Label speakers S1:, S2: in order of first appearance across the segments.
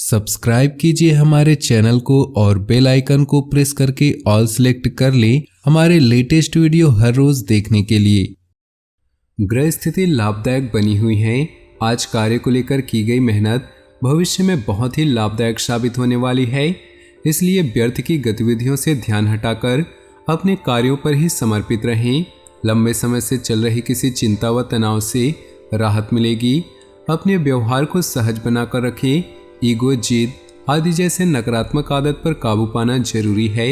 S1: Subscribe कीजिए हमारे channel को और बेल आइकन को प्रेस करके ऑल सेलेक्ट कर लें हमारे लेटेस्ट वीडियो हर रोज देखने के लिए। ग्रह स्थिति लाभदायक बनी हुई है। आज कार्य को लेकर की गई मेहनत भविष्य में बहुत ही लाभदायक साबित होने वाली है, इसलिए व्यर्थ की गतिविधियों से ध्यान हटाकर अपने कार्यों पर ही समर्पित रहें। लंबे समय से चल रही किसी चिंता व तनाव से राहत मिलेगी। अपने व्यवहार को सहज बनाकर रखें। ईगो, जिद आदि जैसे नकारात्मक आदत पर काबू पाना जरूरी है।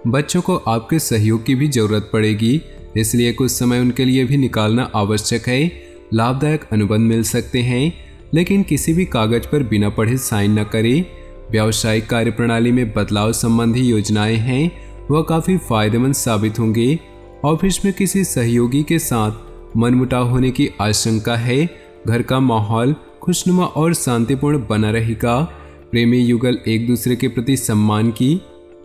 S1: बच्चों को आपके सहयोग की भी जरूरत पड़ेगी, इसलिए कुछ समय उनके लिए भी निकालना आवश्यक है। लाभदायक अनुबंध मिल सकते हैं, लेकिन किसी भी कागज पर बिना पढ़े साइन न करें। व्यावसायिक कार्यप्रणाली में बदलाव संबंधी योजनाएं हैं, वह काफ़ी फायदेमंद साबित होंगे। ऑफिस में किसी सहयोगी के साथ मनमुटाव होने की आशंका है। घर का माहौल खुशनुमा और शांतिपूर्ण बना रहेगा। प्रेमी युगल एक दूसरे के प्रति सम्मान की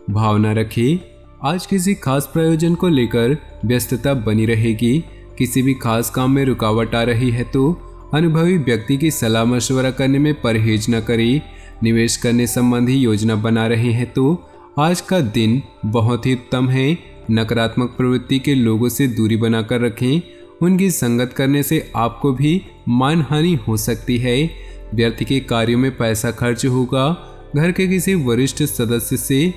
S1: भावना रखें। आज किसी खास प्रयोजन को लेकर व्यस्तता बनी रहेगी। किसी भी खास काम में रुकावट आ रही है तो अनुभवी व्यक्ति की सलाह मशवरा करने में परहेज न करें। निवेश करने संबंधी योजना बना रहे हैं तो आज का दिन बहुत ही उत्तम है। नकारात्मक प्रवृत्ति के लोगों से दूरी बनाकर रखें। उनकी संगत करने से आपको भी मानहानि हो सकती है। व्यर्थ के कार्यों में पैसा खर्च होगा। घर के किसी वरिष्ठ सदस्य से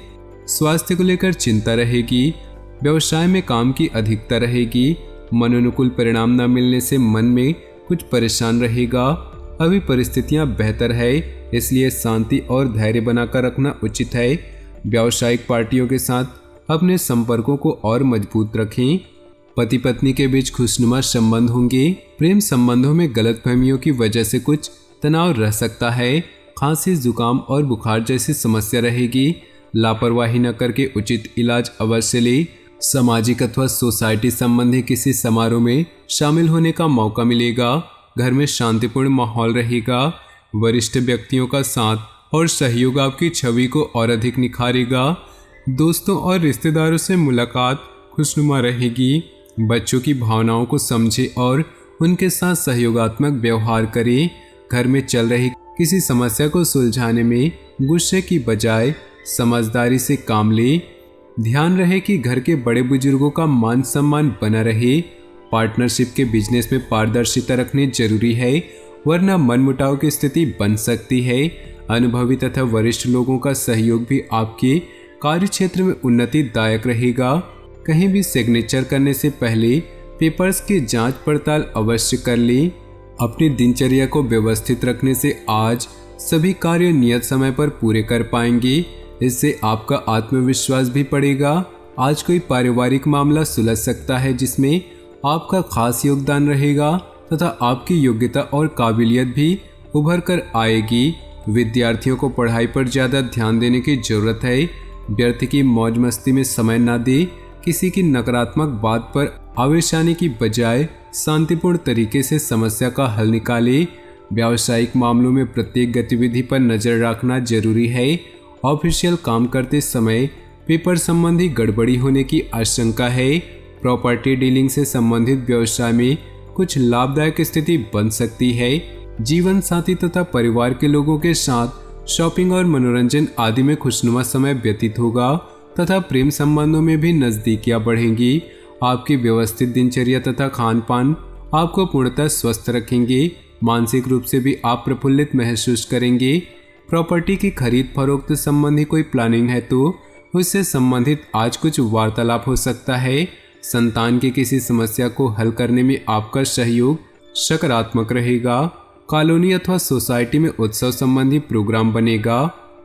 S1: स्वास्थ्य को लेकर चिंता रहेगी। व्यवसाय में काम की अधिकता रहेगी। मनोनुकूल परिणाम न मिलने से मन में कुछ परेशान रहेगा। अभी परिस्थितियां बेहतर है, इसलिए शांति और धैर्य बनाकर रखना उचित है। व्यावसायिक पार्टियों के साथ अपने संपर्कों को और मजबूत रखें। पति पत्नी के बीच खुशनुमा संबंध होंगे। प्रेम संबंधों में गलतफहमियों की वजह से कुछ तनाव रह सकता है। खांसी, जुकाम और बुखार जैसी समस्या रहेगी। लापरवाही न करके उचित इलाज अवश्य लें। सामाजिक अथवा सोसाइटी संबंधी किसी समारोह में शामिल होने का मौका मिलेगा। घर में शांतिपूर्ण माहौल रहेगा। वरिष्ठ व्यक्तियों का साथ और सहयोग आपकी छवि को और अधिक निखारेगा। दोस्तों और रिश्तेदारों से मुलाकात खुशनुमा रहेगी। बच्चों की भावनाओं को समझे और उनके साथ सहयोगात्मक व्यवहार करें। घर में चल रही किसी समस्या को सुलझाने में गुस्से की बजाय समझदारी से काम लें। ध्यान रहे कि घर के बड़े बुजुर्गों का मान सम्मान बना रहे। पार्टनरशिप के बिजनेस में पारदर्शिता रखनी जरूरी है, वरना मनमुटाव की स्थिति बन सकती है। अनुभवी तथा वरिष्ठ लोगों का सहयोग भी आपके कार्य क्षेत्र में उन्नतिदायक रहेगा। कहीं भी सिग्नेचर करने से पहले पेपर्स की जांच पड़ताल अवश्य कर लें। अपनी दिनचर्या को व्यवस्थित रखने से आज सभी कार्य नियत समय पर पूरे कर पाएंगे। इससे आपका आत्मविश्वास भी बढ़ेगा। आज कोई पारिवारिक मामला सुलझ सकता है जिसमें आपका खास योगदान रहेगा तथा आपकी योग्यता और काबिलियत भी उभर कर आएगी। विद्यार्थियों को पढ़ाई पर ज़्यादा ध्यान देने की जरूरत है। व्यर्थ की मौज मस्ती में समय न दे। किसी की नकारात्मक बात पर आवेश आने की बजाय शांतिपूर्ण तरीके से समस्या का हल निकालें। व्यावसायिक मामलों में प्रत्येक गतिविधि पर नजर रखना जरूरी है। ऑफिशियल काम करते समय पेपर संबंधी गड़बड़ी होने की आशंका है। प्रॉपर्टी डीलिंग से संबंधित व्यवसाय में कुछ लाभदायक स्थिति बन सकती है। जीवन साथी तथा परिवार के लोगों के साथ शॉपिंग और मनोरंजन आदि में खुशनुमा समय व्यतीत होगा तथा प्रेम संबंधों में भी नजदीकियां बढ़ेंगी। आपकी व्यवस्थित दिनचर्या तथा खान पान आपको पूर्णतः स्वस्थ रखेंगे। मानसिक रूप से भी आप प्रफुल्लित महसूस करेंगे। प्रॉपर्टी की खरीद फरोख्त संबंधी कोई प्लानिंग है तो उससे संबंधित आज कुछ वार्तालाप हो सकता है। संतान की किसी समस्या को हल करने में आपका सहयोग सकारात्मक रहेगा। कॉलोनी अथवा सोसाइटी में उत्सव संबंधी प्रोग्राम बनेगा।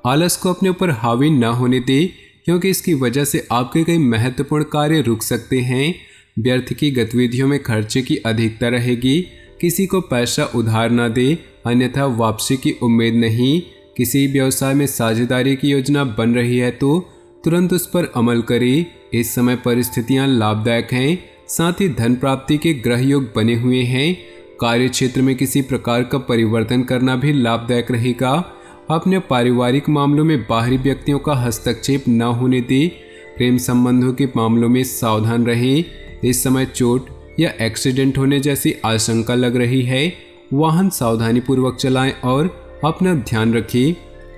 S1: आलस को अपने ऊपर हावी न होने दे, क्योंकि इसकी वजह से आपके कई महत्वपूर्ण कार्य रुक सकते हैं। व्यर्थ की गतिविधियों में खर्चे की अधिकता रहेगी। किसी को पैसा उधार न दे, अन्यथा वापसी की उम्मीद नहीं। किसी व्यवसाय में साझेदारी की योजना बन रही है तो तुरंत उस पर अमल करें। इस समय परिस्थितियां लाभदायक हैं। साथ ही धन प्राप्ति के ग्रह योग बने हुए हैं। कार्य क्षेत्र में किसी प्रकार का परिवर्तन करना भी लाभदायक रहेगा। अपने पारिवारिक मामलों में बाहरी व्यक्तियों का हस्तक्षेप न होने दें। प्रेम संबंधों के मामलों में सावधान रहें। इस समय चोट या एक्सीडेंट होने जैसी आशंका लग रही है। वाहन सावधानी पूर्वक चलाएं और अपना ध्यान रखें।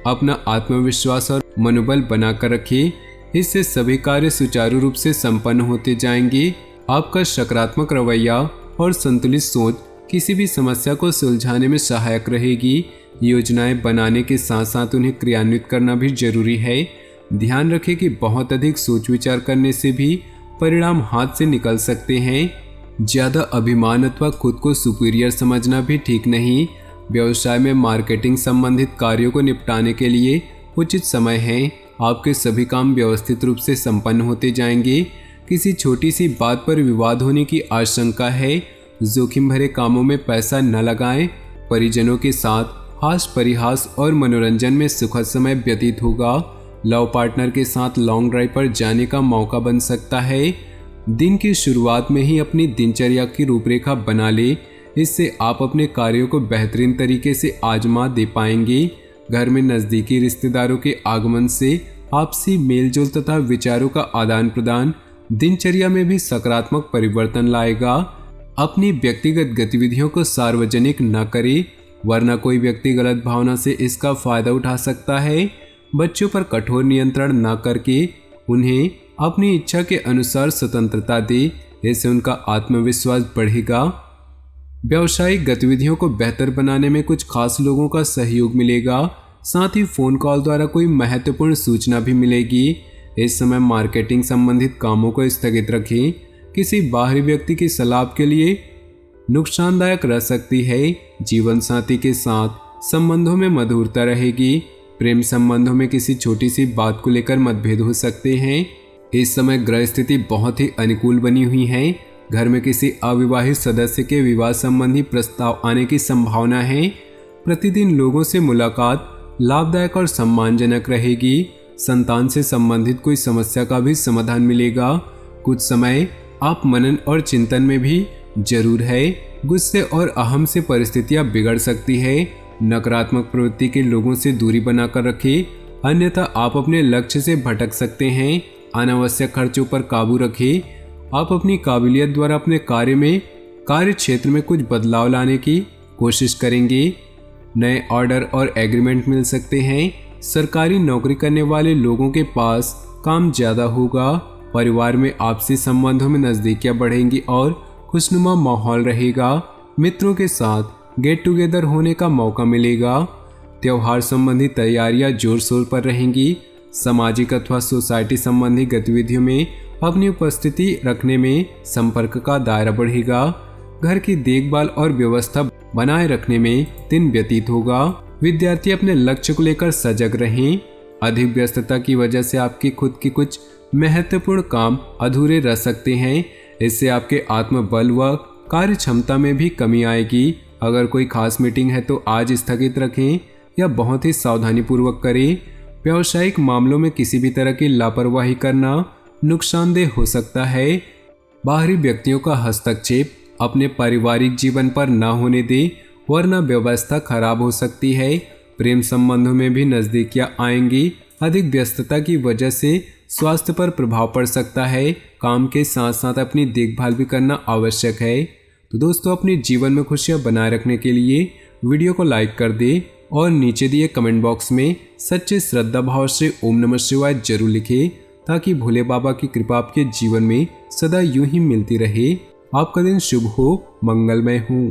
S1: अपना आत्मविश्वास और मनोबल बनाकर रखें। इससे सभी कार्य सुचारू रूप से संपन्न होते जाएंगे। आपका सकारात्मक रवैया और संतुलित सोच किसी भी समस्या को सुलझाने में सहायक रहेगी। योजनाएं बनाने के साथ साथ उन्हें क्रियान्वित करना भी जरूरी है। ध्यान रखें कि बहुत अधिक सोच विचार करने से भी परिणाम हाथ से निकल सकते हैं। ज़्यादा अभिमान अथवा खुद को सुपीरियर समझना भी ठीक नहीं। व्यवसाय में मार्केटिंग संबंधित कार्यों को निपटाने के लिए उचित समय है। आपके सभी काम व्यवस्थित रूप से संपन्न होते जाएंगे। किसी छोटी सी बात पर विवाद होने की आशंका है। जोखिम भरे कामों में पैसा न लगाएं। परिजनों के साथ हास्य परिहास और मनोरंजन में सुखद समय व्यतीत होगा। लव पार्टनर के साथ लॉन्ग ड्राइव पर जाने का मौका बन सकता है। दिन की शुरुआत में ही अपनी दिनचर्या की रूपरेखा बना ले। इससे आप अपने कार्यों को बेहतरीन तरीके से आजमा दे पाएंगे। घर में नज़दीकी रिश्तेदारों के आगमन से आपसी मेलजोल तथा विचारों का आदान प्रदान दिनचर्या में भी सकारात्मक परिवर्तन लाएगा। अपनी व्यक्तिगत गतिविधियों को सार्वजनिक न करें, वरना कोई व्यक्ति गलत भावना से इसका फायदा उठा सकता है। बच्चों पर कठोर नियंत्रण न करके उन्हें अपनी इच्छा के अनुसार स्वतंत्रता दे। इससे उनका आत्मविश्वास बढ़ेगा। व्यावसायिक गतिविधियों को बेहतर बनाने में कुछ खास लोगों का सहयोग मिलेगा। साथ ही फोन कॉल द्वारा कोई महत्वपूर्ण सूचना भी मिलेगी। इस समय मार्केटिंग संबंधित कामों को स्थगित रखें। किसी बाहरी व्यक्ति की सलाह के लिए नुकसानदायक रह सकती है। जीवन साथी के साथ संबंधों में मधुरता रहेगी। प्रेम संबंधों में किसी छोटी सी बात को लेकर मतभेद हो सकते हैं। इस समय ग्रह स्थिति बहुत ही अनुकूल बनी हुई है। घर में किसी अविवाहित सदस्य के विवाह संबंधी प्रस्ताव आने की संभावना है। प्रतिदिन लोगों से मुलाकात लाभदायक और सम्मानजनक रहेगी। संतान से संबंधित कोई समस्या का भी समाधान मिलेगा। कुछ समय आप मनन और चिंतन में भी जरूर है। गुस्से और अहम से परिस्थितियां बिगड़ सकती है। नकारात्मक प्रवृत्ति के लोगों से दूरी बनाकर रखें, अन्यथा आप अपने लक्ष्य से भटक सकते हैं। अनावश्यक खर्चों पर काबू रखें। आप अपनी काबिलियत द्वारा अपने कार्य क्षेत्र में कुछ बदलाव लाने की कोशिश करेंगे। नए ऑर्डर और एग्रीमेंट मिल सकते हैं। सरकारी नौकरी करने वाले लोगों के पास काम ज़्यादा होगा। परिवार में आपसी संबंधों में नज़दीकियाँ बढ़ेंगी और खुशनुमा माहौल रहेगा। मित्रों के साथ गेट टुगेदर होने का मौका मिलेगा। त्यौहार संबंधी तैयारियां जोर शोर पर रहेंगी। सामाजिक अथवा सोसाइटी संबंधी गतिविधियों में अपनी उपस्थिति रखने में संपर्क का दायरा बढ़ेगा। घर की देखभाल और व्यवस्था बनाए रखने में दिन व्यतीत होगा। विद्यार्थी अपने लक्ष्य को लेकर सजग रहें। अधिक व्यस्तता की वजह से आपकी खुद की कुछ महत्वपूर्ण काम अधूरे रह सकते हैं। इससे आपके आत्मबल व कार्य क्षमता में भी कमी आएगी। अगर कोई खास मीटिंग है तो आज स्थगित रखें या बहुत ही सावधानी पूर्वक करें। व्यावसायिक मामलों में किसी भी तरह की लापरवाही करना नुकसानदेह हो सकता है। बाहरी व्यक्तियों का हस्तक्षेप अपने पारिवारिक जीवन पर न होने दें, वरना व्यवस्था खराब हो सकती है। प्रेम संबंधों में भी नज़दीकियां आएंगी। अधिक व्यस्तता की वजह से स्वास्थ्य पर प्रभाव पड़ सकता है। काम के साथ साथ अपनी देखभाल भी करना आवश्यक है। तो दोस्तों, अपने जीवन में खुशियां बनाए रखने के लिए वीडियो को लाइक कर दें और नीचे दिए कमेंट बॉक्स में सच्चे श्रद्धा भाव से ओम नमः शिवाय जरूर लिखें, ताकि भोले बाबा की कृपा आपके जीवन में सदा यूं ही मिलती रहे। आपका दिन शुभ हो, मंगलमय हो।